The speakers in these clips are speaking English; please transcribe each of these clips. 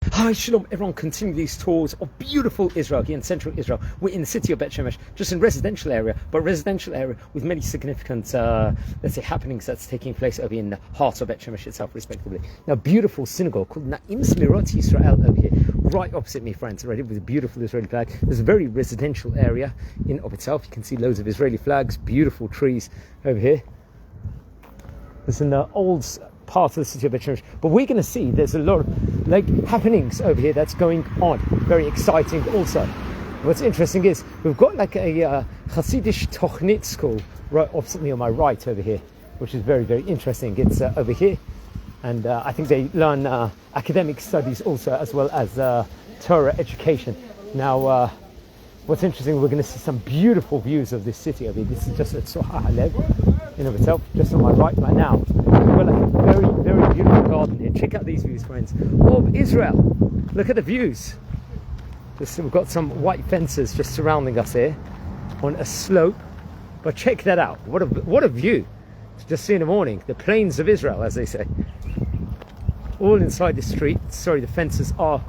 Hi, Shalom, everyone. Continue these tours of beautiful Israel here in central Israel. We're in the city of Bet Shemesh, just in residential area, but residential area with many significant, let's say, happenings that's taking place over in the heart of Bet Shemesh itself, respectively. Now, beautiful synagogue called Na'im Smirot Yisrael over here, right opposite me, friends, already with a beautiful Israeli flag. There's a very residential area in of itself. You can see loads of Israeli flags, beautiful trees over here. There's an old part of the city of Bet Shemesh, but we're going to see there's a lot of happenings over here that's going on, very exciting also. What's interesting is we've got like a Hasidic Tochnit school right opposite me on my right over here, which is very, very interesting. It's over here, and I think they learn academic studies also, as well as Torah education. Now what's interesting, we're going to see some beautiful views of this city over here. This is just at Soha Halev in of itself, just on my right now. We've got like a very, very beautiful garden here. Check out these views, friends, of Israel. Look at the views. We've got some white fences just surrounding us here on a slope, but check that out. What a view to just see in the morning. The plains of Israel, as they say, all inside the street. Sorry, the fences are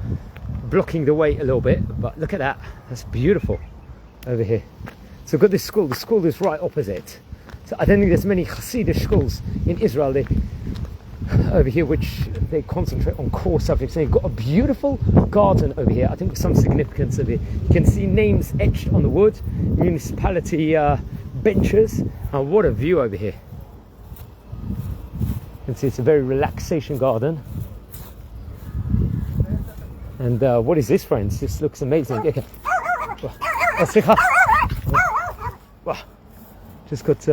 blocking the way a little bit, but look at that. That's beautiful over here. So we've got this school. The school is right opposite. So I don't think there's many Hasidic schools in Israel over here which they concentrate on core subjects. And you've got a beautiful garden over here, I think with some significance over here. You can see names etched on the wood, municipality benches, and what a view over here. You can see it's a very relaxation garden. And what is this, friends? This looks amazing. Okay. Wow. Just got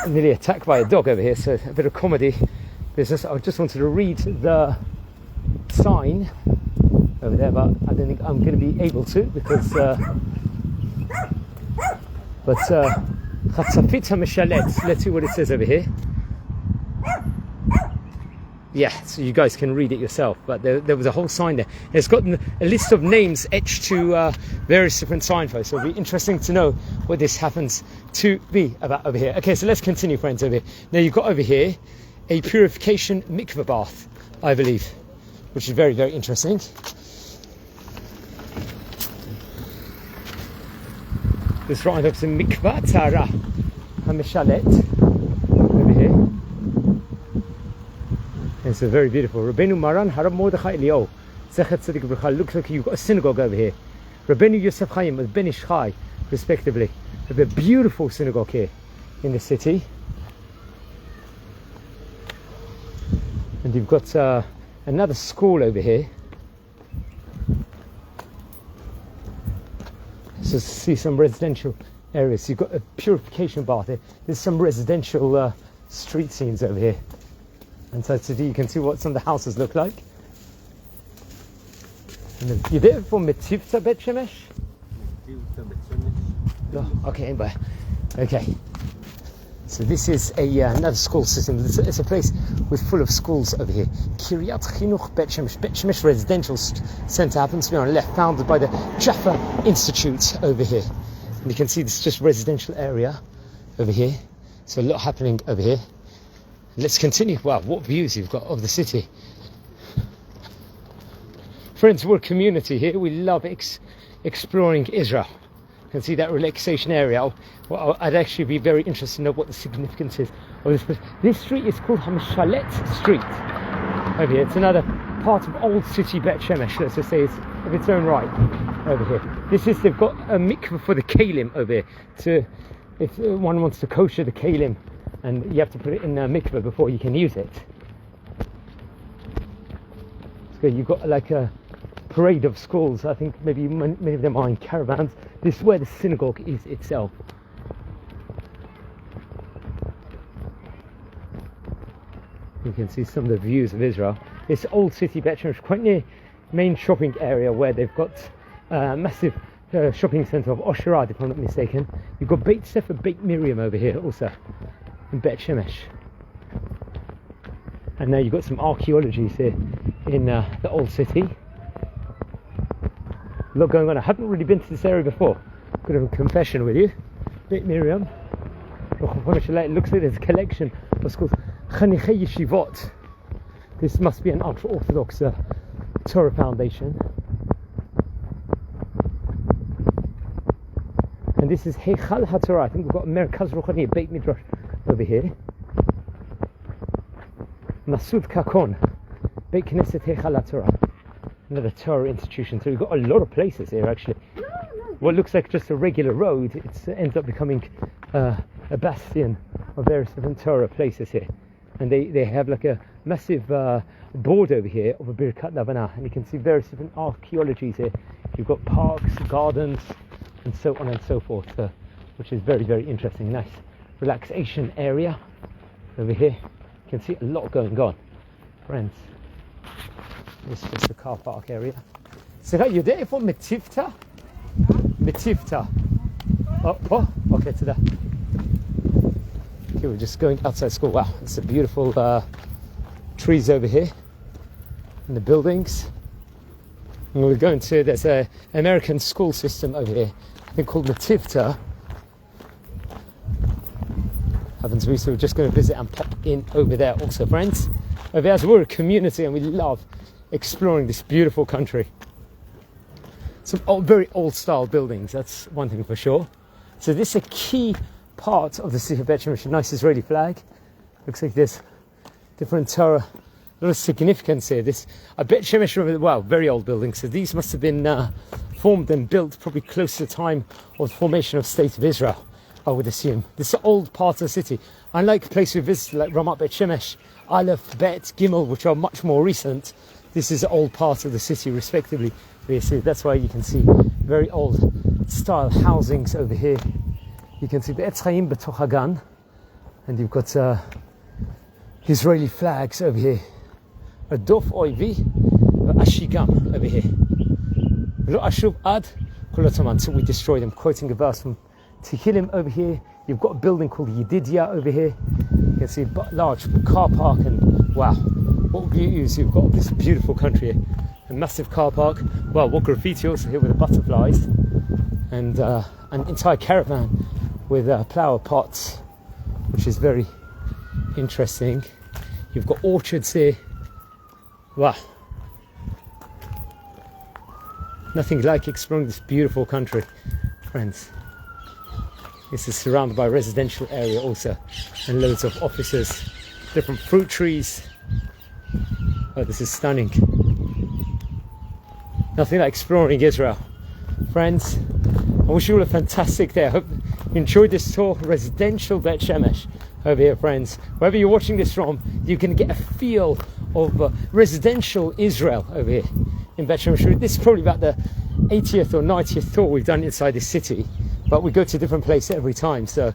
nearly attacked by a dog over here, so a bit of comedy business. I just wanted to read the sign over there, but I don't think I'm going to be able to because Ha-Mishlat, let's see what it says over here. Yeah, so you guys can read it yourself, but there was a whole sign there. It's got a list of names etched to various different signposts, so it'll be interesting to know what this happens to be about over here. Okay, so let's continue, friends, over here. Now, you've got over here a purification mikveh bath, I believe, which is very, very interesting. This right up to mikveh tara Ha-Mishlat over here. It's a very beautiful. Rabbeinu Maran Harab Mordechai Eliyahu Zechet Tzadik V'Bracha. Looks like you've got a synagogue over here. Rabbeinu Yosef Chaim with Ben Ish Chai, respectively. We have a beautiful synagogue here in the city. And you've got another school over here. So see some residential areas. You've got a purification bath here. There's some residential street scenes over here. And so today you can see what some of the houses look like. You there for Metivta Bet Shemesh? No, okay, but okay. So this is another school system. It's a place full of schools over here. Kiryat Chinuch Bet Shemesh. Bet Shemesh Residential Centre happens to be on the left, founded by the Jaffa Institute over here. And you can see this is just residential area over here. So a lot happening over here. Let's continue. Wow, what views you've got of the city. Friends, we're a community here. We love exploring Israel. You can see that relaxation area. Well, I'd actually be very interested to know what the significance is of this place. This street is called Ha-Mishlat Street over here. It's another part of old city Bet Shemesh, let's just say, it's of its own right over here. They've got a mikveh for the kalim over here. If one wants to kosher the kalim, and you have to put it in a mikveh before you can use it. So you've got like a parade of schools. I think maybe many of them are in caravans. This is where the synagogue is itself. You can see some of the views of Israel. It's old city Bet Shemesh, quite near main shopping area where they've got a massive shopping centre of Osherad, if I'm not mistaken. You've got Beit Sefer Beit Miriam over here also. In Bet Shemesh. And now you've got some archaeologies here in the old city. A lot going on. I haven't really been to this area before. Could have a confession with you. Beit Miriam. It looks like there's a collection of schools. Yeshivot. This must be an ultra-Orthodox Torah Foundation. And this is Heichal HaTorah. I think we've got Merkaz Ruchani, Beit Midrash over here. Masud Kakon, Beit Knesset Heichal HaTorah. Another Torah institution. So we've got a lot of places here actually. What looks like just a regular road, it ends up becoming a bastion of various different Torah places here. And they have like a massive board over here of a Birkat Lavana, and you can see various different archaeologies here. You've got parks, gardens, and so on and so forth, which is very, very interesting. Nice relaxation area over here. You can see a lot going on, friends. This is just the car park area. So you're there for Metivta? Metivta. Oh, okay, to that. Okay, we're just going outside school. Wow, it's a beautiful trees over here and the buildings. And we're going to, there's an American school system over here, I think called Metivta. Happens to be, so we're just going to visit and pop in over there also, friends. Over there, as we're a community and we love exploring this beautiful country. Some very old style buildings, that's one thing for sure. So this is a key part of the city of Beit Shemesh, a nice Israeli flag. Looks like there's different Torah, a lot of significance here. This, I Bet Shemesh, wow, very old buildings. So these must have been formed and built probably close to the time of the formation of State of Israel, I would assume. This is an old part of the city. Unlike places we visited like Ramat Bet Shemesh, Aleph, Bet, Gimel, which are much more recent, this is an old part of the city respectively. That's why you can see very old style housings over here. You can see the Etz Chaim B'toch Hagan, and you've got Israeli flags over here. A Dof Oivi, Ashigam over here. Lo Ashuv Ad Kolotaman. So we destroy them. Quoting a verse from Tehillim over here. You've got a building called Yedidia over here. You can see a large car park, and wow, what views you've got of this beautiful country here. A massive car park. Well, what graffiti also here with the butterflies, and an entire caravan with flower pots, which is very interesting. You've got orchards here. Wow, nothing like exploring this beautiful country, friends. This is surrounded by a residential area also, and loads of offices, different fruit trees. Oh, this is stunning. Nothing like exploring Israel. Friends, I wish you all a fantastic day. I hope you enjoyed this tour. Residential Beit Shemesh over here, friends. Wherever you're watching this from, you can get a feel of residential Israel over here in Beit Shemesh. This is probably about the 80th or 90th tour we've done inside this city, but we go to different places every time. So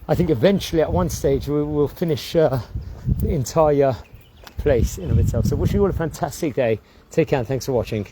I think eventually at one stage we will finish the entire place in of itself. So wishing you all a fantastic day. Take care and thanks for watching.